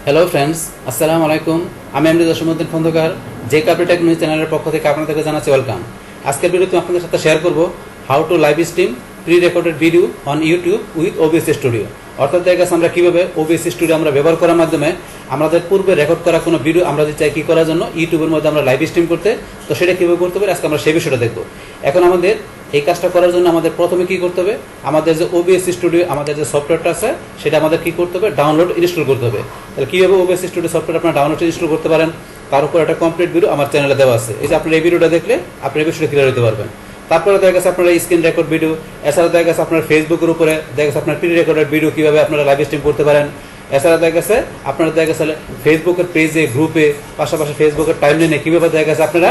Hello friends, আসসালামু আলাইকুম। আমি জসিমউদ্দিন খন্দকার, যে কার্পেটেক নিউজ চ্যানেলের পক্ষ থেকে আপনাদেরকে জানাচ্ছি ওয়েলকাম। আজকের ভিডিওতে আপনাদের সাথে শেয়ার করব how to live stream pre recorded video on YouTube with OBS studio. অর্থাৎ দেখা গেছে আমরা কীভাবে ওবিএস স্টুডিও আমরা ব্যবহার করার মাধ্যমে আমাদের পূর্বে রেকর্ড করা কোনো ভিডিও আমরা যদি চাই কী করার জন্য ইউটিউবের মধ্যে আমরা লাইভ স্ট্রিম করতে, তো সেটা কীভাবে করতে পারি আজকে আমরা সেই বিষয়টা দেখব। এখন আমাদের এই কাজটা করার জন্য আমাদের প্রথমে কী করতে হবে, আমাদের যে ওবিএস স্টুডিও আমাদের যে সফটওয়্যারটা আছে সেটা আমাদের কী করতে হবে, ডাউনলোড ইনস্টল করতে হবে। তাহলে কীভাবে ওবিএস স্টুডিও সফটওয়্যার আপনারা ডাউনলোড ইনস্টল করতে পারেন তার উপর একটা কমপ্লিট ভিডিও আমার চ্যানেলে দেওয়া আছে। এই যে আপনার এই ভিডিওটা দেখলে আপনি এই বিষয়টা ক্লিয়ার হতে পারবেন। তারপরে দেখা গেছে আপনার স্ক্রিন রেকর্ড ভিডিও, এছাড়া দেখা গেছে আপনার ফেসবুকের উপরে দেখা গেছে আপনার প্রি রেকর্ডেড ভিডিও কীভাবে আপনারা লাইভ স্ট্রিম করতে পারেন। এছাড়া দেখা গেছে আপনারা দেখা গেছে ফেসবুকের পেজে, গ্রুপে, পাশাপাশি ফেসবুকের টাইমলাইনে কীভাবে দেখা গেছে আপনারা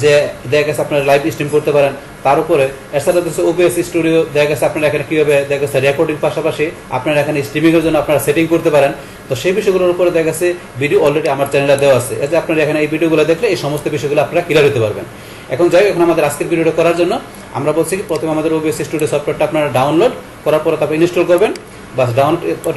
যে দেখা গেছে আপনারা লাইভ স্ট্রিম করতে পারেন তার উপরে। এছাড়া দেখা ওবিএস স্টুডিও দেখা গেছে আপনারা এখানে কীভাবে দেখা গেছে রেকর্ডিং পাশাপাশি আপনারা এখানে স্ট্রিমিংয়ের জন্য আপনারা সেটিং করতে পারেন। তো সেই বিষয়গুলোর উপরে দেখা গেছে ভিডিও অলরেডি আমার চ্যানেলে দেওয়া আছে। এই যে আপনারা এখানে এই ভিডিওগুলো দেখলে এই সমস্ত বিষয়গুলো আপনারা ক্লিয়ার হতে পারবেন। এখন যাই, এখন আমাদের আজকের ভিডিওটা করার জন্য আমরা বলছি কি প্রথমে আমাদের ওবিএস স্টুডিও সফটওয়্যারটা আপনারা ডাউনলোড করার পরে তারপর ইনস্টল করবেন। বাস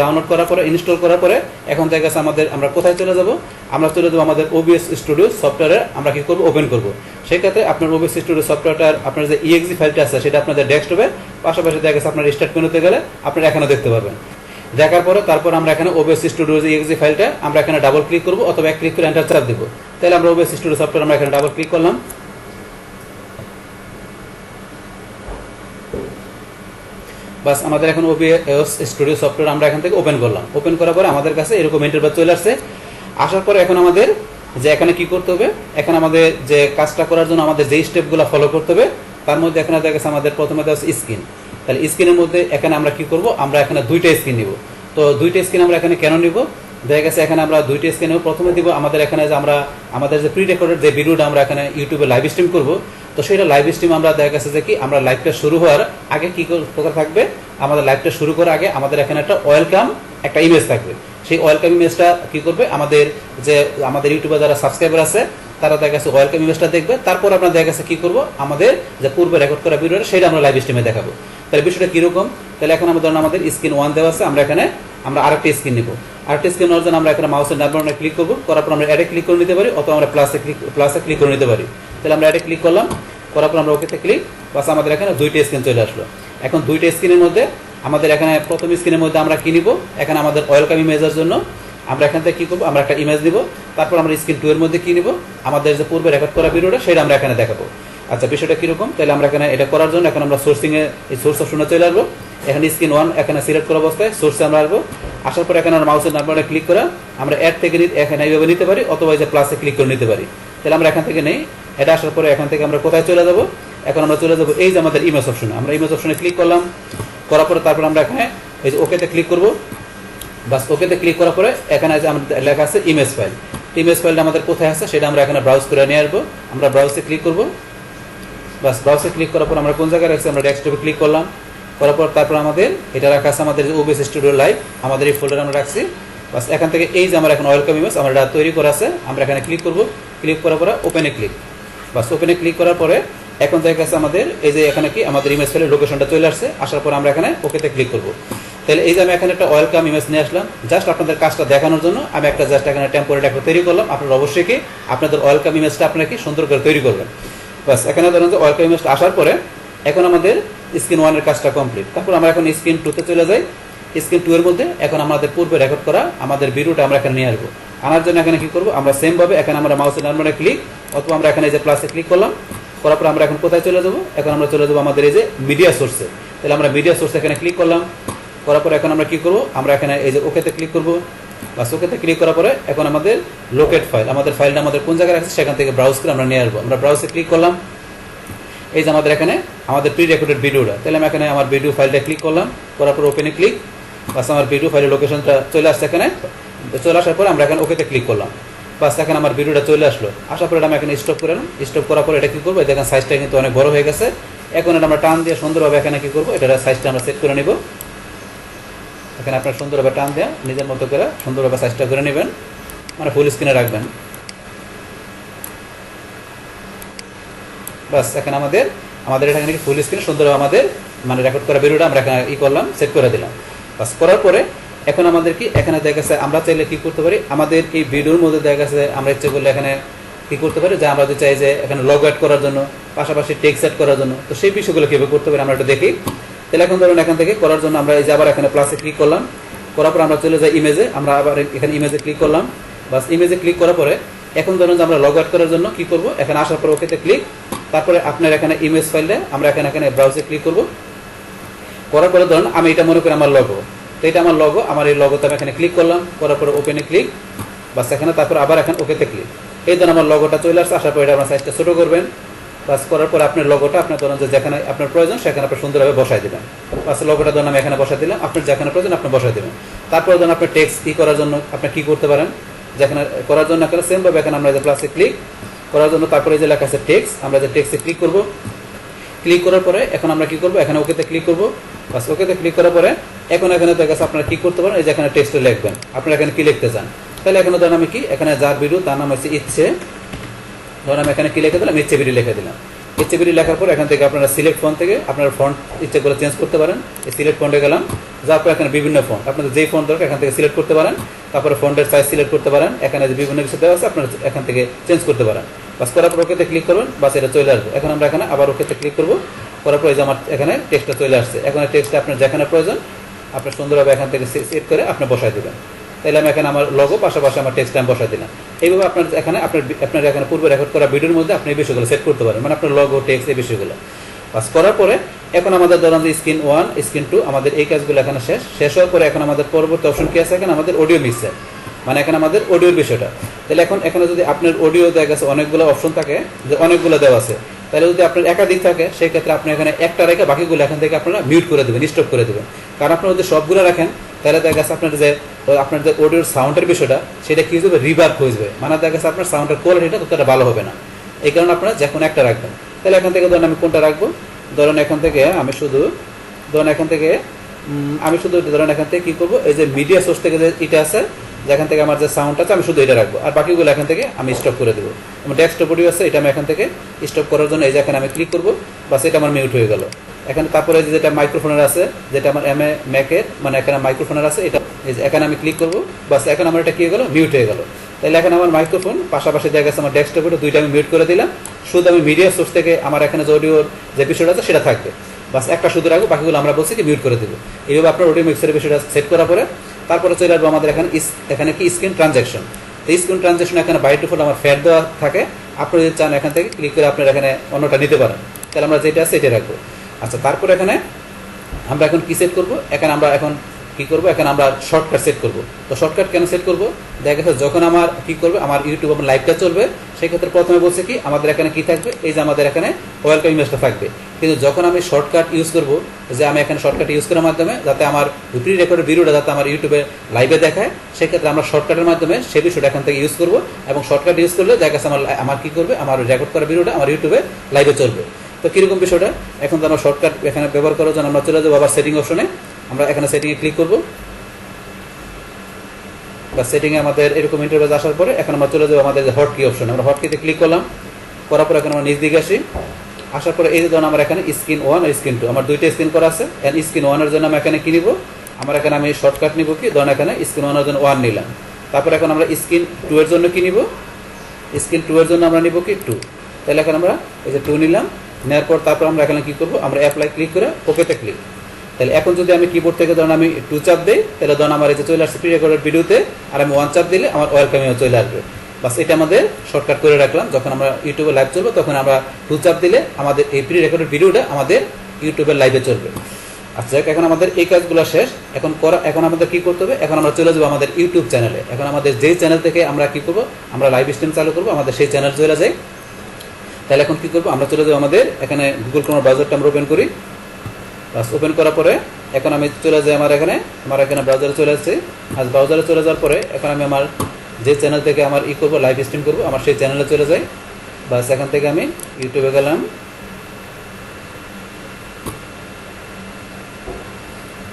ডাউনলোড করার পরে ইনস্টল করার পরে এখন দেখা গেছে আমরা কোথায় চলে যাব, আমরা চলে যাবো আমাদের ওবিএস স্টুডিও সফটওয়্যারে আমরা কি করবো, ওপেন করবো। সেই ক্ষেত্রে আপনার ওবিএস স্টুডিও সফটওয়্যারটার আপনার যে ইএক্সি ফাইলটা আছে সেটা আপনাদের ডেস্কটপে, পাশাপাশি দেখা গেছে আপনার স্টার্ট মেনুতে গেলে আপনারা এখানে দেখতে পাবেন। দেখার পরে তারপর আমরা এখানে ওবিএস স্টুডিওর যে ইএক্সি ফাইলটা আমরা এখানে ডাবল ক্লিক করবো অথবা এক ক্লিক করে এন্টার চাপ দেবো। তাহলে আমরা ওবিএস স্টুডিও সফটওয়্যার আমরা এখানে ডাবল ক্লিক করলাম। বাস আমাদের এখন ওবিএস স্টুডিও সফটওয়্যার আমরা এখান থেকে ওপেন করলাম। ওপেন করার পরে আমাদের কাছে এরকম ইন্টারফেস চলে আসছে। আসার পরে এখন আমাদের যে এখানে কি করতে হবে, এখানে আমাদের যে কাজটা করার জন্য আমাদের যেই স্টেপগুলো ফলো করতে হবে তার মধ্যে এখানে দেখা গেছে আমাদের প্রথমে দেওয়া আছে স্ক্রিন। তাহলে স্ক্রিনের মধ্যে এখানে আমরা কি করব, আমরা এখানে দুইটা স্ক্রিন নিব। তো দুইটা স্ক্রিন আমরা এখানে কেন নিব, দেখা গেছে এখানে আমরা দুইটা স্ক্রিন প্রথমে দিব আমাদের এখানে যে আমরা আমাদের যে প্রি রেকর্ডেড যে ভিডিওটা আমরা এখানে ইউটিউবে লাইভ স্ট্রিম করব, তো সেটা লাইভ স্ট্রিম আমরা দেখা গেছে যে কি আমরা লাইভটা শুরু হওয়ার আগে কি করে থাকবে, আমাদের লাইভটা শুরু করার আগে আমাদের এখানে একটা ওয়েলকাম একটা ইমেজ থাকবে। সেই ওয়েলকাম ইমেজটা কি করবে, আমাদের যে আমাদের ইউটিউবে যারা সাবস্ক্রাইবার আছে তারা দেখা গেছে ওয়েলকাম ইমেজটা দেখবে। তারপর আমরা দেখা গেছে কি করব, আমাদের যে পূর্বে রেকর্ড করা ভিডিওটা সেটা আমরা লাইভ স্ট্রিমে দেখাবো। তাহলে বিষয়টা কীরকম, তাহলে এখন আমাদের স্ক্রিন 1 দেওয়া আছে, আমরা এখানে আমরা আরেকটা স্ক্রিন নিব। আরেকটা স্ক্রিন নেওয়ার জন্য আমরা এখানে মাউসের ডান বাটনে ক্লিক করবো, করার পর আমরা অ্যাডে ক্লিক করে নিতে পারি অথবা আমরা প্লাসে ক্লিক করে নিতে পারি। তাহলে আমরা অ্যাডে ক্লিক করলাম, করার পর আমরা ওকেতে ক্লিক, বাস আমাদের এখানে দুইটা স্ক্রিন চলে আসলো। এখন দুইটা স্ক্রিনের মধ্যে আমাদের এখানে প্রথম স্ক্রিনের মধ্যে আমরা কি নিব, এখানে আমাদের ওয়েলকাম ইমেজের জন্য আমরা এখান থেকে কি করবো, আমরা একটা ইমেজ দিব। তারপর আমরা স্ক্রিন 2 এর মধ্যে কি নিব, আমাদের যে পূর্বে রেকর্ড করা ভিডিওটা সেটা আমরা এখানে দেখাবো। আচ্ছা, বিষয়টা কিরকম, তাহলে আমরা এখানে এটা করার জন্য এখন আমরা সোর্সিংয়ে এই সোর্স অপশনে চলে আসবো। এখানে স্ক্রিন 1 এখানে সিলেক্ট করা অবস্থায় সোর্সে আমরা আসবো। আসার পর এখানে আমরা মাউসের ডান বাটনে ক্লিক করা আমরা অ্যাড থেকে এখানে এইভাবে নিতে পারি অথবা এই যে প্লাসে ক্লিক করে নিতে পারি। তাহলে আমরা এখান থেকে নেই, এটা আসার পরে এখান থেকে আমরা কোথায় চলে যাব, এখন আমরা চলে যাবো এই যে আমাদের ইমেজ অপশনে। আমরা ইমেজ অপশনে ক্লিক করলাম, করার পরে তারপর আমরা এখানে এই যে ওকেতে ক্লিক করব। বাস ওকেতে ক্লিক করার পরে এখানে যে আমাদের লেখা আছে ইমেজ ফাইল, ইমেজ ফাইলটা আমাদের কোথায় আছে সেটা আমরা এখানে ব্রাউজ করে নিয়ে আসবো। আমরা ব্রাউজে ক্লিক করব। বাস ব্রাউজে ক্লিক করার পর আমরা কোন জায়গায় রাখছি, আমরা ডেস্কটপে ক্লিক করলাম। করার পর তারপর আমাদের এটা রাখা আছে আমাদের যে ওবিএস স্টুডিও লাইভ, আমাদের এই ফোল্ডারে আমরা রাখছি। বাস এখান থেকে এই যে আমার এখন ওয়েলকাম ইমেজ আমরা এটা তৈরি করা আছে, আমরা এখানে ক্লিক করব। ক্লিক করার পরে ওপেনে ক্লিক, বাস ওপেনে ক্লিক করার পরে এখন দেখা গেছে আমাদের এই যে এখানে কি আমাদের ইমেজ ফাইলের লোকেশনটা চলে আসছে। আসার পর আমরা এখানে ওকেতে ক্লিক করব। তাহলে এই যে আমি এখানে একটা ওয়েলকাম ইমেজ নিয়ে আসলাম জাস্ট আপনাদের কাজটা দেখানোর জন্য। আমি একটা জাস্ট এখানে টেম্পোরারি একটা তৈরি করলাম। আপনারা অবশ্যই কি আপনাদের ওয়েলকাম ইমেজটা আপনারা কি সুন্দর করে তৈরি করবেন। বাস এখানে ধরেন যে ওয়েলকাম ইমেজটা আসার পরে এখন আমাদের স্ক্রিন 1 এর কাজটা কমপ্লিট। তারপর আমরা এখন স্ক্রিন 2 তে চলে যাই। স্ক্রিন 2 এর মধ্যে এখন আমাদের পূর্বে রেকর্ড করা আমাদের ভিডিওটা আমরা এখানে নিয়ে আসবো। আনার জন্য এখানে কি করব, আমরা সেম ভাবে এখানে আমরা মাউসের ডান বাটনে ক্লিক অথবা আমরা এখানে এই যে প্লাসে ক্লিক করলাম। করার পর আমরা এখন কোথায় চলে যাব, এখন আমরা চলে যাব আমাদের এই যে মিডিয়া সোর্সে। তাহলে আমরা মিডিয়া সোর্সে এখানে ক্লিক করলাম। করার পর এখন আমরা কি করব, আমরা এখানে এই যে ওকেতে ক্লিক করব। বাস ওকেতে ক্লিক করার পরে এখন আমাদের লোকেট ফাইল, আমাদের ফাইলটা আমাদের কোন জায়গায় আছে সেখান থেকে ব্রাউজ করে আমরা নিয়ে আসবো। আমরা ব্রাউজে ক্লিক করলাম, এই যে আমাদের এখানে আমাদের প্রি রেকর্ডেড ভিডিওটা। তাহলে আমি এখানে আমার ভিডিও ফাইলটা ক্লিক করলাম, করার পর ওপেনে ক্লিক, বাস আমার ভিডিও ফাইলের লোকেশনটা চলে আসছে এখানে। চলে আসার পরে আমরা এখানে ওকেতে ক্লিক করলাম। বাস এখানে আমার ভিডিওটা চলে আসলো। আসার পরে আমি এখানে স্টপ করে নিলাম। স্টপ করার পরে এটা কি করবো, দেখেন সাইজটা কিন্তু অনেক বড় হয়ে গেছে। এখন এটা আমরা টান দিয়ে সুন্দরভাবে এখানে কি করবো, এটার সাইজটা আমরা সেট করে নিব। এখানে আপনার সুন্দরভাবে টান দেওয়া নিজের মতো করে সুন্দরভাবে সাইজটা করে নেবেন, মানে ফুল স্ক্রিনে রাখবেন। বাস এখানে আমাদের এখানে ফুল স্ক্রিন সুন্দরভাবে আমাদের মানে রেকর্ড করা ভিডিওটা আমরা এখানে করলাম, সেট করে দিলাম। বাস করার পরে এখন আমাদের কি এখানে দেখা গেছে আমরা চাইলে কি করতে পারি, আমাদের এই ভিডিওর মধ্যে দেখা গেছে আমরা ইচ্ছে করলে এখানে কি করতে পারি, যে আমরা যদি চাই যে এখানে লগ অ্যাড করার জন্য, পাশাপাশি টেক্সট অ্যাড করার জন্য, তো সেই বিষয়গুলো কীভাবে করতে পারি আমরা এটা দেখি। তাহলে এখন ধরুন এখান থেকে করার জন্য আমরা এই যে আবার এখানে প্লাসে ক্লিক করলাম, করার পর আমরা চলে যাই ইমেজে, আমরা আবার এখানে ইমেজে ক্লিক করলাম, বাস ইমেজে ক্লিক করার পরে এখন ধরুন যে আমরা লগ আউট করার জন্য কি করব, এখানে আসার পর ওকেতে ক্লিক, তারপরে আপনার এখানে ইমেজ ফাইলে আমরা এখানে ব্রাউজে ক্লিক করব, করার পরে ধরুন আমি এটা মনে করি আমার লগো, তো এটা আমার লগো, আমার এই লগোতে আমি এখানে ক্লিক করলাম, করার পরে ওপেনে ক্লিক, বাস এখানে তারপর আবার এখানে ওকেতে ক্লিক, এই ধরুন আমার লগোটা চলে আসছে। আসার পরে এটা আপনার সাইজটা ছোটো করবেন, বাস করার পর আপনার লগোটা আপনার ধরুন যে যেখানে আপনার প্রয়োজন সেখানে আপনি সুন্দরভাবে বসাই দেবেন। বাস লগোটা ধরুন আমি এখানে বসাই দিলাম, আপনার যেখানে প্রয়োজন আপনি বসাই দেবেন। তারপরে ধরুন আপনার টেক্সট কি করার জন্য আপনি কি করতে পারেন, যেখানে করার জন্য এখানে সেমভাবে এখানে আমরা যে প্লাসে ক্লিক করার জন্য তারপরে যে লেখা আছে টেক্সট, আমরা যে টেক্সটে ক্লিক করব, ক্লিক করার পরে এখন আমরা কি করব, এখানে ওকেতে ক্লিক করব, বাস ওকেতে ক্লিক করার পরে এখন এখানে দেখা গেছে আপনারা কি করতে পারেন, এই যে এখানে টেক্সটে লিখবেন, আপনারা এখানে কি লিখতে চান। তাহলে এখানে ধরুন আমি কি এখানে যার ভিডিও তার নাম হচ্ছে ইচ্ছে, ধরুন আমি এখানে কি লিখে দিলাম, ইচ্ছে ভিডিও লিখে দিলাম। ইচ্ছে ভিডিও লেখার পর এখান থেকে আপনারা সিলেক্ট ফন্ট থেকে আপনার ফন্ট ইচ্ছে করে চেঞ্জ করতে পারেন, এই সিলেক্ট ফন্টে গেলাম, যার পর এখানে বিভিন্ন ফন্ট আপনাদের যেই ফন্ট দরকার এখান থেকে সিলেক্ট করতে পারেন, তারপরে ফন্টের সাইজ সিলেক্ট করতে পারেন, এখানে যে বিভিন্ন কিছু দেওয়া আছে আপনারা এখান থেকে চেঞ্জ করতে পারেন। বাস করার পর ওকেতে ক্লিক করবেন, বাস এটা চলে আসবে। এখন আমরা এখানে আবার ওকেতে ক্লিক করবো, করার পর এই যে আমার এখানে টেক্সটটা চলে আসছে। এখন টেক্সটটা আপনার যেখানে প্রয়োজন আপনি সুন্দরভাবে এখান থেকে সেট করে আপনি বসাই দেবেন। তাহলে আমি এখানে আমার লগো পাশাপাশি আমার টেক্সট আমি বসাই দিলাম। এইভাবে আপনার এখানে আপনার এখানে পূর্বে রেকর্ড করা ভিডিওর মধ্যে আপনি এই বিষয়গুলো সেট করতে পারেন, মানে আপনার লগো টেক্সট এই বিষয়গুলো পাস করার পরে এখন আমাদের ধরুন যে স্ক্রিন 1 স্ক্রিন 2 আমাদের এই কাজগুলো এখানে শেষ হওয়ার পরে এখন আমাদের পরবর্তী অপশন কি আছে, এখানে আমাদের অডিও মিক্সার, মানে এখানে আমাদের অডিওর বিষয়টা। তাহলে এখন এখানে যদি আপনার অডিও দেখা গেছে অনেকগুলো অপশন থাকে, যে অনেকগুলো দেওয়া আছে, তাহলে যদি আপনার একাধিক থাকে সেই ক্ষেত্রে আপনি এখানে একটা রেখে বাকিগুলো এখান থেকে আপনারা মিউট করে দেবেন, স্টপ করে দেবেন। কারণ আপনারা যদি সবগুলো রাখেন তাহলে দেখা গেছে আপনার যে অডিওর সাউন্ডের বিষয়টা সেটা কি হয়ে যাবে, রিভার্ব হয়ে যাবে, মানে দেখা গেছে আপনার সাউন্ডের কোয়ালিটিটা ততটা ভালো হবে না। এই কারণে আপনারা যে কোনো একটা রাখবেন। তাহলে এখান থেকে ধরুন আমি কোনটা রাখবো, ধরুন এখান থেকে আমি শুধু ধরুন এখান থেকে কি করবো, এই যে মিডিয়া সোর্স থেকে যে এটা আছে যেখান থেকে আমার যে সাউন্ড আছে আমি শুধু এটা রাখবো, আর বাকিগুলো এখান থেকে আমি স্টপ করে দেবো। আমার ডেস্কটপ অডিও আছে এটা আমি এখান থেকে স্টপ করার জন্য এই যে এখানে আমি ক্লিক করবো, বাস এটা আমার মিউট হয়ে গেল। এখানে তারপরে যেটা মাইক্রোফোনের আছে, যেটা আমার ম্যাকের মানে এখানে মাইক্রোফোনের আছে, এটা এই যে এখানে আমি ক্লিক করবো, বাস এখন আমার এটা কি হয়ে গেল, মিউট হয়ে গেল। তাহলে এখন আমার মাইক্রোফোন পাশাপাশি দেখা গেছে আমার ডেস্কটপ অডিও দুইটা আমি মিউট করে দিলাম, শুধু আমি মিডিয়া সোর্স থেকে আমার এখানে যে অডিওর যে বিষয়টা আছে সেটা থাকবে, বাস একটা শুধু রাখবো, বাকিগুলো আমরা বলছি কি মিউট করে দেবো। এইভাবে আপনার অডিও মিক্সারের বিষয়টা সেট করার পরে তারপরে চলে আসবো আমাদের এখানে কি স্ক্রিন ট্রানজ্যাকশন। এই স্ক্রিন ট্রানজ্যাকশন এখানে বাই ডিফল্ট আমার ফেয়ার দেওয়া থাকে, আপনি যদি চান এখান থেকে ক্লিক করে আপনার এখানে অন্যটা নিতে পারেন। তাহলে আমরা যেটা আছে এটা রাখবো। আচ্ছা, তারপরে এখানে আমরা এখন কি সেট করবো, এখানে আমরা এখন কি করবো, এখানে আমরা শর্টকাট সেট করবো। তো শর্টকাট কেন সেট করবো, দেখা গেছে যখন আমার কি করবে, আমার ইউটিউব আমার লাইভটা চলবে, সেক্ষেত্রে প্রথমে বলছে কি আমাদের এখানে কি থাকবে, এই যে আমাদের এখানে ওয়েলকাম ইমেজটা থাকবে। কিন্তু যখন আমি শর্টকাট ইউজ করবো, যে আমি এখানে শর্টকাট ইউজ করার মাধ্যমে যাতে আমার প্রি রেকর্ডের ভিডিওটা যাতে আমার ইউটিউবে লাইভে দেখায়, সেক্ষেত্রে আমরা শর্টকাটের মাধ্যমে সেই বিষয়টা এখান থেকে ইউজ করবো। এবং শর্টকাট ইউজ করলে দেখা গেছে আমার কি করবে, আমার রেকর্ড করা ভিডিওটা আমার ইউটিউবে লাইভে চলবে। তো কীরকম বিষয়টা, এখন তো আমরা শর্টকাট এখানে ব্যবহার করার জন্য আমরা চলে যাবো আবার সেটিং অপশনে, আমরা এখানে সেটিংয়ে ক্লিক করবো, বা সেটিংয়ে আমাদের এরকম ইন্টারফেস আসার পরে এখন আমরা চলে যাবো আমাদের যে হট কি অপশন, আমরা হট কিতে ক্লিক করলাম, করার পর এখন আমরা নিচ দিকে আসি, আসার পরে এই যে ধরুন আমার এখানে স্ক্রিন 1 আর স্ক্রিন 2 আমার দুইটা স্ক্রিন করা আছে। স্ক্রিন 1 এর জন্য আমি এখানে কি নিব, আমার এখানে আমি শর্টকাট নিব কি, ধরুন এখানে স্ক্রিন 1 এর জন্য 1 নিলাম। তারপর এখন আমরা স্ক্রিন 2 এর জন্য কি নিব, স্ক্রিন 2 এর জন্য আমরা নিব কি 2। তাহলে এখন আমরা এই যে 2 নিলাম, নেওয়ার পর তারপর আমরা এখানে কি করব, আমরা অ্যাপ্লাই ক্লিক করে ওকেতে ক্লিক। তাহলে এখন যদি আমি কিবোর্ড থেকে ধরুন আমি 2 চাপ দিই, তাহলে ধরুন আমার এই যে চলে আসছে প্রি রেকর্ডেড ভিডিওতে, আর আমি 1 চাপ দিলে আমার ওয়েলকামিও চলে আসবে। বাস এটা আমাদের শর্টকাট করে রাখলাম, যখন আমরা ইউটিউবে লাইভ চলবে তখন আমরা 2 চাপ দিলে আমাদের এই প্রি রেকর্ডেড ভিডিওটা আমাদের ইউটিউবের লাইভে চলবে। আচ্ছা, এখন আমাদের এই কাজগুলো শেষ। এখন আমাদের কি করতে হবে, এখন আমরা চলে যাবো আমাদের ইউটিউব চ্যানেলে। এখন আমাদের যেই চ্যানেল থেকে আমরা কি করবো, আমরা লাইভ স্ট্রিম চালু করবো, আমাদের সেই চ্যানেল চলে যায়। তাহলে এখন কি করবো, আমরা চলে যাবো আমাদের এখানে গুগল ক্রোম ব্রাউজারটা আমরা ওপেন করি। বাস ওপেন করার পরে এখন আমি চলে যাই আমার এখানে ব্রাউজারে চলে আসছি। আজ ব্রাউজারে চলে যাওয়ার পরে এখন আমি আমার যে চ্যানেল থেকে আমার করবো লাইভ স্ট্রিম করবো, আমার সেই চ্যানেলে চলে যাই। বাস এখান থেকে আমি ইউটিউবে গেলাম।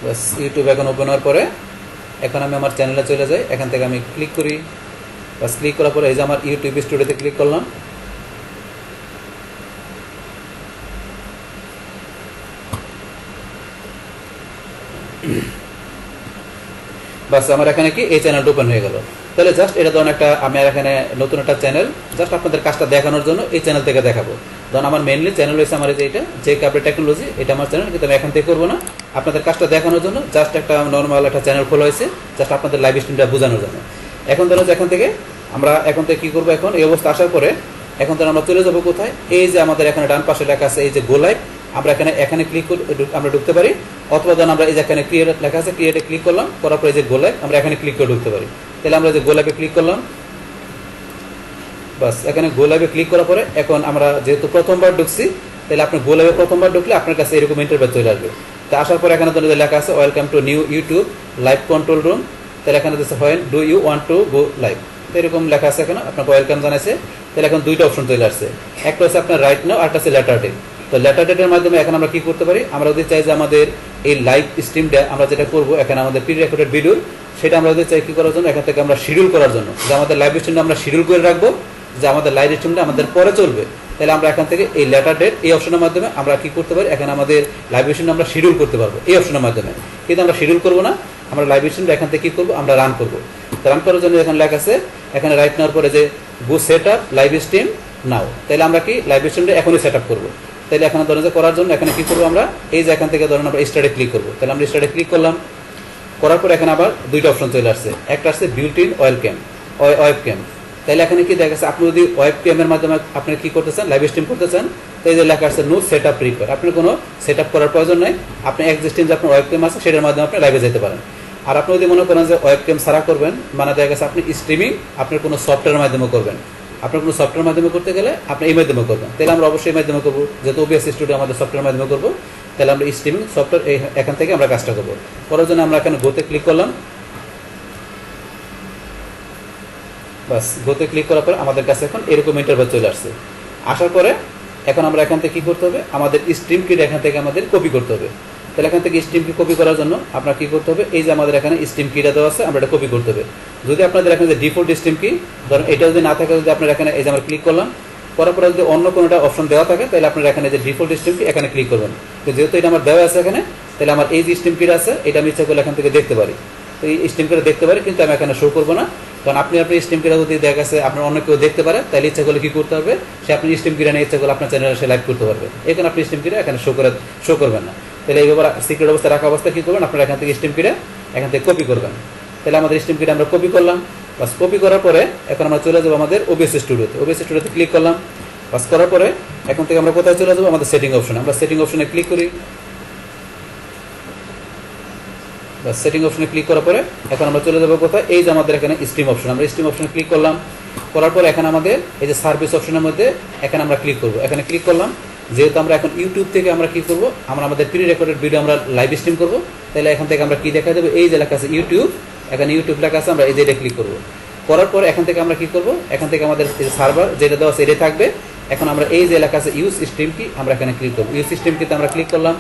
বাস ইউটিউব এখন ওপেন হওয়ার পরে এখন আমি আমার চ্যানেলে চলে যাই, এখান থেকে আমি ক্লিক করি। বাস ক্লিক করার পরে এই যে আমার ইউটিউব স্টুডিওতে ক্লিক করলাম। বাস আমার এখানে কি এই চ্যানেলটা ওপেন হয়ে গেল। তাহলে জাস্ট এটা ধরুন একটা আমি এখানে নতুন একটা চ্যানেল জাস্ট আপনাদের কাজটা দেখানোর জন্য এই চ্যানেল থেকে দেখাবো। ধরুন আমার মেনলি চ্যানেল হয়েছে আমার এইটা যে কাপড় টেকনোলজি, এটা আমার চ্যানেল, কিন্তু আমি এখান থেকে করবো না, আপনাদের কাজটা দেখানোর জন্য জাস্ট একটা নর্মাল একটা চ্যানেল খোলা হয়েছে জাস্ট আপনাদের লাইভ স্ট্রিমটা বোঝানোর জন্য। এখন ধরুন এখান থেকে আমরা এখন থেকে কী করবো, এখন এই অবস্থা আসার পরে এখন ধরুন আমরা চলে যাবো কোথায়, এই যে আমাদের এখানে ডান পাশে লেখা আছে এই যে গো লাইভ, আমরা এখানে ক্লিক করে আমরা ঢুকতে পারি, অথবা ধরুন আমরা এই যে এখানে ক্রিয়েট লেখা আছে ক্রিয়েটে ক্লিক করলাম, করার পরে এই যে গো লাইভ আমরা এখানে ক্লিক করে ঢুকতে পারি। তাহলে আমরা যে গো লাইভে ক্লিক করলাম, বাস এখানে গো লাইভে ক্লিক করার পরে এখন আমরা যেহেতু প্রথমবার ঢুকছি, তাহলে আপনি গো লাইভে প্রথমবার ঢুকলে আপনার কাছে এরকম ইন্টারভিউ চলে আসবে। তা আসার পরে এখানে ধরুন লেখা আছে welcome to new YouTube live control room, তাহলে এখানে দিচ্ছে when do you want to go live, তো এরকম লেখা আছে এখানে আপনাকে ওয়েলকাম জানাইছে। তাহলে এখন দুইটা অপশন চলে আসছে, একটা হচ্ছে আপনার রাইট নাও, আর একটা হচ্ছে লেটার ডেট। তো লেটার ডেটের মাধ্যমে এখন আমরা কি করতে পারি, আমরা যদি চাই যে আমাদের এই লাইভ স্ট্রিমটা আমরা যেটা করবো এখানে আমাদের প্রি রেকর্ডেড ভিডিও, সেটা আমরা যদি চাই কি করার জন্য এখান থেকে আমরা শিডিউল করার জন্য, যে আমাদের লাইভ স্ট্রিমটা আমরা শিডিউল করে রাখবো, যে আমাদের লাইভ স্ট্রিমটা আমাদের পরে চলবে, তাহলে আমরা এখান থেকে এই লেটার ডেট এই অপশনের মাধ্যমে আমরা কি করতে পারি, এখানে আমাদের লাইভ স্ট্রিমটা আমরা শিডিউল করতে পারবো এই অপশনের মাধ্যমে। কিন্তু আমরা শিডিউল করবো না, আমরা লাইভ স্ট্রিমটা এখান থেকে কি করবো, আমরা রান করবো। রান করার জন্য এখানে লেখা আছে এখানে রাইট নেওয়ার পরে যে গো সেট আপ লাইভ স্ট্রিম নাও, তাহলে আমরা কি লাইভ স্ট্রিমটা এখনই সেট আপ করবো। তাহলে এখানে ধরেন যে করার জন্য এখানে কি করবো, আমরা এই যে এখান থেকে ধরেন আমরা স্টার্টে ক্লিক করবো, তাহলে আমরা স্টার্টে ক্লিক করলাম, করার পর এখানে আবার দুইটা অপশন চলে আসছে, একটা আসছে বিল্ট ইন ওয়েব ক্যাম। তাহলে এখানে কি দেখা যাচ্ছে, আপনি যদি ওয়েব ক্যামের মাধ্যমে আপনি কি করতে চান, লাইভ স্ট্রিম করতে চান, তো এই যে লেখা আছে নো সেট আপ রিকোয়ার্ড, আপনার কোনো সেট আপ করার প্রয়োজন নাই, আপনি এক্সিস্টিং যে আপনার ওয়েব ক্যাম আছে সেটার মাধ্যমে আপনি লাইভে যেতে পারেন। আর আপনি যদি মনে করেন যে ওয়েব ক্যাম ছাড়া করবেন, মানে দেখা গেছে আপনি স্ট্রিমিং আপনার কোনো সফটওয়্যারের মাধ্যমে করবেন, আপনার কোনো সফটওয়্যারের মাধ্যমে করতে গেলে আপনি এই মাধ্যমে করবেন, তাহলে আমরা অবশ্যই এই মাধ্যমে করবো, যেহেতু OBS স্টুডিও আমাদের সফটওয়্যারের মাধ্যমে করবো, তাহলে আমরা স্ট্রিমিং সফটওয়্যার এখান থেকে আমরা কাজটা করবো। করার জন্য আমরা এখানে গোতে ক্লিক করলাম, বাস গোতে ক্লিক করার পরে আমাদের কাছে এখন এরকম ইন্টারভিউ চলে আসছে। আসার পরে এখন আমরা এখান থেকে কী করতে হবে, আমাদের স্ট্রিম কিট এখান থেকে আমাদের কপি করতে হবে। তাহলে এখান থেকে স্ট্রিম কি কপি করার জন্য আপনার কী করতে হবে, এই যে আমাদের এখানে স্ট্রিম কিটা দেওয়া আছে আমরা এটা কপি করতে হবে। যদি আপনাদের এখানে যে ডিফল্ট স্ট্রিম কি ধরেন এটা যদি না থাকে, যদি আপনার এখানে এই যে আমরা ক্লিক করলাম, করার পরে যদি অন্য কোনো একটা অপশন দেওয়া থাকে, তাহলে আপনার এখানে যে ডিফল্ট স্ট্রিম কি এখানে ক্লিক করবেন। তো যেহেতু এটা আমার দেওয়া আছে এখানে, তাহলে আমার এই যে স্ট্রিম কিট আছে এটা আমি ইচ্ছা করলে এখান থেকে দেখতে পারি, তো এই স্ট্রিম কিটা দেখতে পারি, কিন্তু আমি এখানে শো করবো না, কারণ আপনি স্ট্রিম কিটা যদি দেখা গেছে আপনার অন্য কেউ দেখতে পারে, তাহলে ইচ্ছা করলে কি করতে হবে, সে আপনি স্ট্রিম কিটা নিয়ে ইচ্ছা করলে আপনার চ্যানেলে সে লাইভ করতে পারবে, এখানে আপনি স্ট্রিম কিটা এখানে শো করবেন না। তাহলে এই ব্যাপারে সিক্রেট অবস্থা রাখা অবস্থা কী করবেন, আপনারা এখান থেকে স্ট্রিম কিটা এখান থেকে কপি করবেন। তাহলে আমাদের স্ট্রিম কিটা আমরা কপি করলাম, বাস কপি করার পরে এখন আমরা চলে যাবো আমাদের OBS স্টুডিওতে। OBS স্টুডিওতে ক্লিক করলাম, বাস করার পরে এখন থেকে আমরা কোথায় চলে যাবো, আমাদের সেটিং অপশনে। আমরা সেটিং অপশনে ক্লিক করি, বাস সেটিং অপশনে ক্লিক করার পরে এখন আমরা চলে যাবো কোথায়, এই যে আমাদের এখানে স্ট্রিম অপশন, আমরা স্ট্রিম অপশনে ক্লিক করলাম, করার পরে এখানে আমাদের এই যে সার্ভিস অপশনের মধ্যে এখানে আমরা ক্লিক করবো। এখানে ক্লিক করলাম, যেহেতু আমরা এখন ইউটিউব থেকে আমরা কি করবো, আমরা আমাদের প্রি রেকর্ডেড ভিডিও আমরা লাইভ স্ট্রিম করবো, তাহলে এখান থেকে আমরা কি দেখা দেবো, এই যে লেখা আছে ইউটিউব, এখানে ইউটিউব লেখা আছে, আমরা এই যে এটা ক্লিক করবো। করার পরে এখান থেকে আমরা কি করবো, এখান থেকে আমাদের সার্ভার যেটা দেওয়া আছে এটাই থাকবে। এখন আমরা এই যে লেখা আছে ইউজ স্ট্রিম কি, আমরা এখানে ক্লিক করবো, ইউজ স্ট্রিম কিতে আমরা ক্লিক করলাম।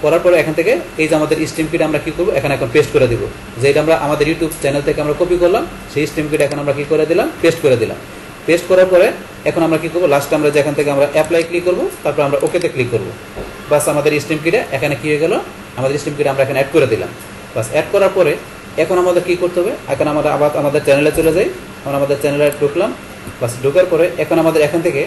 করার পরে এখান থেকে এই যে আমাদের স্ট্রিম কিটা আমরা কি করবো, এখানে এখন পেস্ট করে দিব, যেটা আমরা আমাদের ইউটিউব চ্যানেল থেকে আমরা কপি করলাম, সেই স্ট্রিম কিটা এখন আমরা কি করে দিলাম, পেস্ট করে দিলাম। পেস্ট করার পরে এখন আমরা কি করবো, লাস্টে আমরা যেখান থেকে আমরা অ্যাপ্লাই ক্লিক করবো, তারপর আমরা ওকেতে ক্লিক করবো, বাস আমাদের স্ট্রিম কিটা এখানে কি হয়ে গেল, আমাদের স্ট্রিম কিটা আমরা এখানে অ্যাড করে দিলাম। বাস অ্যাড করার পরে এখন আমাদের কি করতে হবে, এখন আমরা আবার আমাদের চ্যানেলে চলে যাই, আমরা আমাদের চ্যানেলে ঢুকলাম, বাস ঢোকার পরে এখন আমাদের এখান থেকে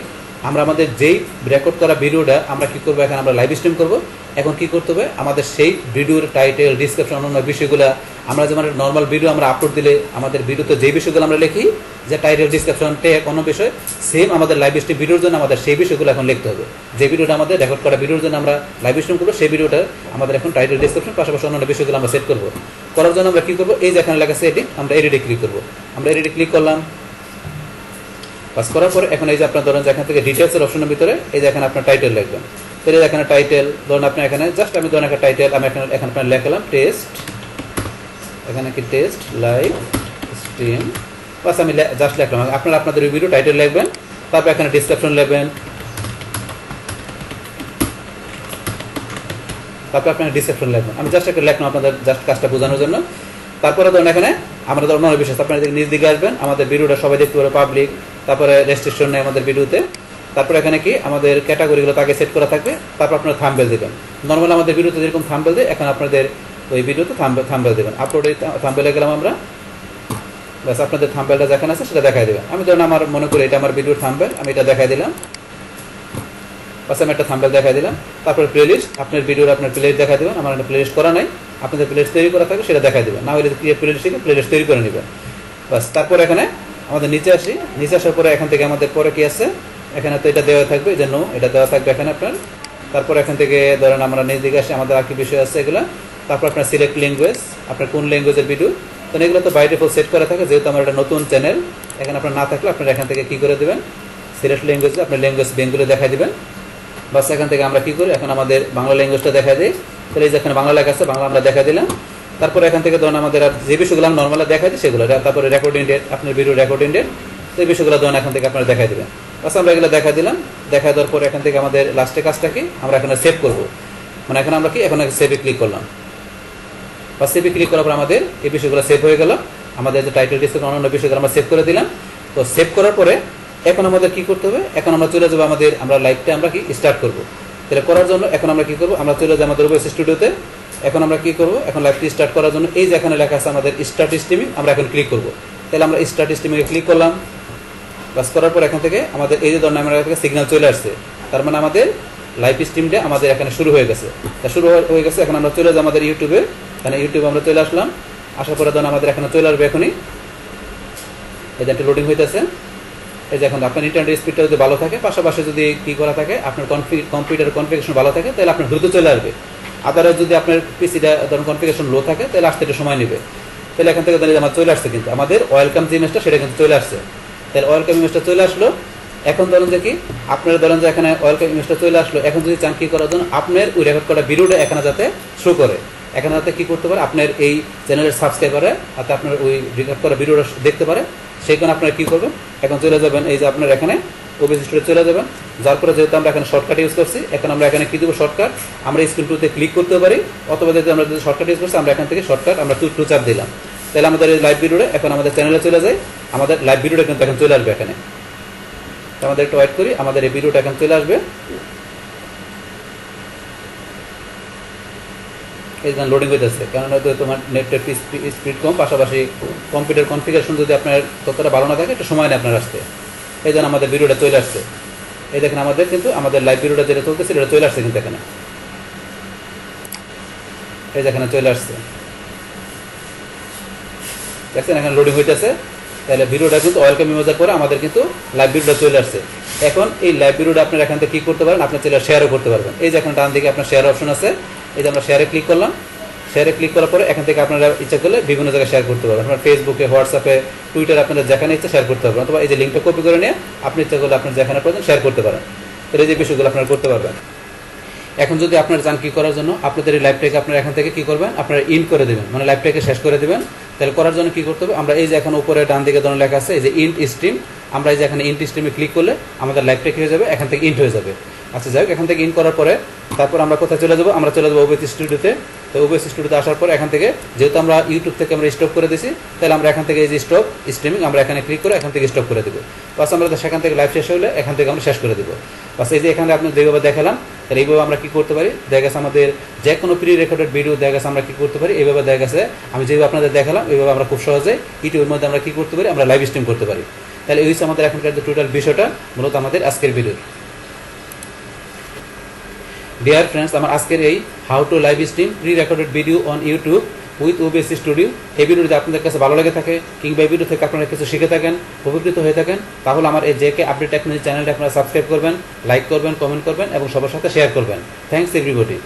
আমরা আমাদের যেই রেকর্ড করা ভিডিওটা আমরা কি করবো, এখানে আমরা লাইভ স্ট্রিম করবো। এখন কি করতে হবে, আমাদের সেই ভিডিওর টাইটেল, ডিসক্রিপশন, অন্যান্য বিষয়গুলো আমরা যেমন নর্মাল ভিডিও আমরা আপলোড দিলে আমাদের ভিডিওতে যে বিষয়গুলো আমরা লিখি, যে টাইটেল, ডিসক্রিপশন, ট্যাগ, অন্য বিষয়, সেম আমাদের লাইভ স্ট্রিম ভিডিওর জন্য আমাদের সেই বিষয়গুলো এখন লিখতে হবে। যে ভিডিওটা আমাদের রেকর্ড করা ভিডিওর জন্য আমরা লাইভ স্ট্রিম করবো, সেই ভিডিওটা আমাদের এখন টাইটেল, ডিসক্রিপশন, পাশাপাশি অন্যান্য বিষয়গুলো আমরা সেট করবো। করার জন্য আমরা কি করবো, এই যে এখানে লেখা আছে এডিট, আমরা এডিটে ক্লিক করবো, আমরা এডিটে ক্লিক করলাম। পাস করার পরে এখন এই যে আপনার ধরেন যে এখান থেকে ডিটেলসের অপশনের ভিতরে এই যে এখানে আপনার টাইটেল লিখবেন, তাহলে এখানে টাইটেল ধরুন আপনি এখানে জাস্ট আমি ধরুন একটা টাইটেল আমি এখানে আপনার লেখালাম টেস্ট, এখানে কি টেস্ট লাইভ স্ট্রিম, বাস আমি জাস্ট লিখলাম। আপনারা আপনাদের ভিডিও টাইটেল লিখবেন, তারপর এখানে ডিসক্রিপশন লিখবেন, তারপর আপনার ডিসক্রিপশন লিখবেন। আমি জাস্ট একটা লিখলাম আপনাদের জাস্ট কাজটা বোঝানোর জন্য। তারপরে ধরুন এখানে আমরা ধরুন অন্য বিষয়, আপনার নিজ দিকে আসবেন, আমাদের ভিডিওটা সবাই দেখতে পারে পাবলিক, তারপরে রেস্ট্রিকশন নেই আমাদের ভিডিওতে, তারপরে এখানে কি আমাদের ক্যাটাগরিগুলো তাকে সেট করা থাকবে, তারপর আপনারা থাম্বনেল দেবেন। নর্মাল আমাদের ভিডিওতে যেরকম থাম্বনেল দেয়, এখন আপনাদের ওই ভিডিওতে থাম্বনেল দেবেন। আপলোডে থাম্বনেলে গেলাম আমরা, ব্যাস আপনাদের থাম্বনেলটা যেখানে আছে সেটা দেখাই দেবেন। আমি ধরুন আমার মনে করি এটা আমার ভিডিওর থাম্বনেল, আমি এটা দেখাই দিলাম, বাস আমি একটা থাম্বনেল দেখাই দিলাম। তারপরে প্লেলিস্ট, আপনার ভিডিওর আপনার প্লেলিস্ট দেখাই দেবেন। আমার একটা প্লেলিস্ট করা নাই, আপনাদের প্লেলিস্ট তৈরি করা থাকে সেটা দেখাই দেবেন, না হলে ক্রিয়েট প্লেলিস্ট থেকে প্লেলিস্ট তৈরি করে নেবেন। বাস তারপর এখানে আমাদের নিচে আসি, নিচে আসার পরে এখান থেকে আমাদের পরে কি আছে, এখানে তো এটা দেওয়া থাকবে, যে নো এটা দেওয়া থাকবে এখানে আপনার। তারপর এখান থেকে ধরেন আমরা নিচ দিকে আসি, আমাদের আর কি বিষয় আছে এগুলো। তারপর আপনার সিলেক্ট ল্যাঙ্গুয়েজ, আপনার কোন ল্যাঙ্গুয়েজের ভিডিও, তো এগুলো তো বাই ডিফল্ট সেট করা থাকে, যেহেতু আমার একটা নতুন চ্যানেল, এখানে আপনার না থাকলে আপনার এখান থেকে কী করে দেবেন, সিলেক্ট ল্যাঙ্গুয়েজে আপনার ল্যাঙ্গুয়েজ বেঙ্গলি দেখাই দেবেন। বাস এখান থেকে আমরা কী করি, এখন আমাদের বাংলা ল্যাঙ্গুয়েজটা দেখা দিই, তাহলে এই যে এখানে বাংলা লেখা আছে, বাংলা আমরা দেখা দিলাম। তারপরে এখান থেকে ধরুন আমাদের আর যে বিষয়গুলো আমি নর্মালি দেখাই দিই সেগুলো, তারপরে রেকর্ডিং ডেট, আপনার ভিডিও রেকর্ডিং ডেট, তো এই বিষয়গুলো ধরুন এখান থেকে আপনারা দেখাই দেবেন। বাস আমরা এগুলো দেখা দিলাম, দেখা দেওয়ার পরে এখান থেকে আমাদের লাস্টে কাজটা কি, আমরা এখানে সেভ করবো, মানে এখন আমরা কি এখন সেভে ক্লিক করলাম। বা সেভে ক্লিক করার পর আমাদের এই বিষয়গুলো সেভ হয়ে গেল, আমাদের যে টাইটেল ডিসক্রিপশন অন্যান্য বিষয়গুলো আমরা সেভ করে দিলাম। তো সেভ করার পরে এখন আমাদের কি করতে হবে, এখন আমরা চলে যাবো আমাদের, আমরা লাইভটা আমরা কি স্টার্ট করবো। তাহলে করার জন্য এখন আমরা কি করবো, আমরা চলে যাবো আমাদের OBS স্টুডিওতে। এখন আমরা কি করবো, এখন লাইভটি স্টার্ট করার জন্য এই যে এখানে লেখা আছে আমাদের স্টার্ট স্ট্রিমিং, আমরা এখন ক্লিক করবো। তাহলে আমরা স্টার্ট স্ট্রিমিংয়ে ক্লিক করলাম। বাস করার পর এখান থেকে আমাদের এই যে ধরনের আমরা সিগন্যাল চলে আসছে, তার মানে আমাদের লাইভ স্ট্রিমটা আমাদের এখানে শুরু হয়ে গেছে। তা শুরু হয়ে গেছে, এখন আমরা চলে যাবো আমাদের ইউটিউবে। এখানে ইউটিউবে আমরা চলে আসলাম, আসার পরে ধরুন আমাদের এখানে চলে আসবে এখনই, এই যে একটা লোডিং হইতেছে। এই যে এখন আপনার ইন্টারনেট স্পিডটা যদি ভালো থাকে, পাশাপাশি যদি কী করা থাকে, আপনার কম্পিউটার কনফিগারেশন ভালো থাকে, তাহলে আপনার দ্রুত চলে আসবে। আদারওয়াইজ যদি আপনার পিসিটা ধরুন কনফিগারেশন লো থাকে, তাহলে আসতে একটু সময় নেবে। তাহলে এখান থেকে দাঁড়িয়ে আমার চলে আসছে, কিন্তু আমাদের ওয়েলকাম যে ইমেজটা সেটা কিন্তু চলে আসছে। তাহলে ওয়েলকাম ইমেজটা চলে আসলো। এখন ধরুন যে কি, আপনারা ধরেন যে এখানে ওয়েলকাম ইমেজটা চলে আসলো, এখন যদি চান কি করার জন্য, আপনার ওই রেকর্ড করা ভিডিওটা এখানে যাতে শো করে, এখানে যাতে কী করতে পারে, আপনার এই চ্যানেলের সাবস্ক্রাইবারে যাতে আপনার ওই রেকর্ড করা ভিডিওটা দেখতে পারে, সেই কারণে আপনারা কী করবেন, এখন চলে যাবেন এই যে আপনার এখানে OBS স্টুডিও চলে যাবেন। যার পরে যেহেতু আমরা এখানে শর্টকাট ইউজ করছি, এখন আমরা এখানে কী দেবো, শর্টকাট, আমরা স্ক্রিন টুতে ক্লিক করতে পারি, অথবা যদি আমরা যদি শর্টকাট ইউজ করছি, আমরা এখান থেকে শর্টকাট আমরা টু চাপ দিলাম। তাহলে আমাদের এই লাইভ ভিডিওটা এখন আমাদের চ্যানেলে চলে যায়, আমাদের লাইভ ভিডিওটা কিন্তু এখন চলে আসবে এখানে। আমাদের একটু ওয়েট করি, আমাদের এই ভিডিওটা এখন চলে আসবে। এই জন্য লোডিং হইতেছে, কেননা তোমার নেটের স্পিড কম, পাশাপাশি কম্পিউটার কনফিগারেশন যদি আপনার ততটা ভালো না থাকে, একটু সময় নেই আপনার আসতে। এই জন্য আমাদের ভিডিওটা চলে আসছে। এই দেখেন আমাদের কিন্তু আমাদের লাইভ ভিডিওটা যেটা চলতেছে এটা চলে আসছে কিন্তু এখানে, এই যে এখানে চলে আসছে, দেখছেন এখানে লোডিং হইতেছে। তাহলে ভিডিওটা কিন্তু ওয়েলকাম ইমেজের পরে আমাদের কিন্তু লাইভ ভিডিওটা চলে আসছে। এখন এই লাইভ ভিডিওটা আপনারা এখান থেকে কী করতে পারেন, আপনার চ্যানেলে শেয়ারও করতে পারবেন। এই যে এখন ডান দিকে আপনার শেয়ার অপশন আছে, এই যে আমরা শেয়ারে ক্লিক করলাম। শেয়ারে ক্লিক করার পরে এখান থেকে আপনারা ইচ্ছা করলে বিভিন্ন জায়গায় শেয়ার করতে পারবেন, আপনার ফেসবুকে, হোয়াটসঅ্যাপে, টুইটারে, আপনারা যেখানে ইচ্ছা শেয়ার করতে পারবেন, অথবা এই যে লিঙ্কটা কপি করে নিয়ে আপনি ইচ্ছা করলে আপনার যেখানে প্রয়োজন শেয়ার করতে পারেন। তাহলে এই যে বিষয়গুলো আপনারা করতে পারবেন। এখন যদি আপনারা চান কী করার জন্য, আপনাদের এই লাইভটাকে আপনারা এখান থেকে কী করবেন, আপনারা ইন্ড করে দেবেন, মানে লাইভটাকে শেষ করে দেবেন। তাহলে করার জন্য কী করতে হবে, আমরা এই যে এখন উপরে ডান দিকে ধরুন লেখা আছে এই যে ইন্ড স্ট্রিম, আমরা এই যে এখানে ইন্ড স্ট্রিমে ক্লিক করলে আমাদের লাইভটা কী হয়ে যাবে, এখান থেকে ইন্ড হয়ে যাবে। আচ্ছা যাই হোক, এখান থেকে ইন করার পরে তারপর আমরা কোথায় চলে যাবো, আমরা চলে যাবো OBS স্টুডিওতে। তো OBS স্টুডিওতে আসার পর এখান থেকে যেহেতু আমরা ইউটিউব থেকে আমরা স্টপ করে দিয়েছি, তাহলে আমরা এখান থেকে এই যে স্টপ স্ট্রিমিং আমরা এখানে ক্লিক করে এখান থেকে স্টপ করে দেবো। বাস আমরা সেখান থেকে লাইভ শেষ হলে এখান থেকে আমরা শেষ করে দেবো। বাস এই যে এখানে আপনি যেভাবে দেখালাম, তাহলে এইভাবে আমরা কী করতে পারি, দেখা গেছে আমাদের যে কোনো প্রি রেকর্ডেড ভিডিও দেখা গেছে আমরা কী করতে পারি, এইভাবে দেখা গেছে আমি যেভাবে আপনাদের দেখালাম এইভাবে আমরা খুব সহজে ইউটিউবের মধ্যে আমরা কী করতে পারি, আমরা লাইভ স্ট্রিম করতে পারি। তাহলে এই হচ্ছে আমাদের এখনকার যে টোটাল বিষয়টা মূলত আমাদের আজকের ভিডিও। ডিয়ার ফ্রেন্ডস, আমার আজকের এই how to live stream pre recorded video on YouTube with OBS studio, এই ভিডিও যদি আপনাদের কাছে ভালো লেগে থাকে কিংবা এই ভিডিও থেকে আপনারা কিছু শিখে থাকেন, উপকৃত হয়ে থাকেন, তাহলে আমার এই JK আপডেট টেকনোলজি চ্যানেলটা আপনারা সাবস্ক্রাইব করবেন, লাইক করবেন, কমেন্ট করবেন এবং সবার সাথে শেয়ার করবেন। Thanks everybody.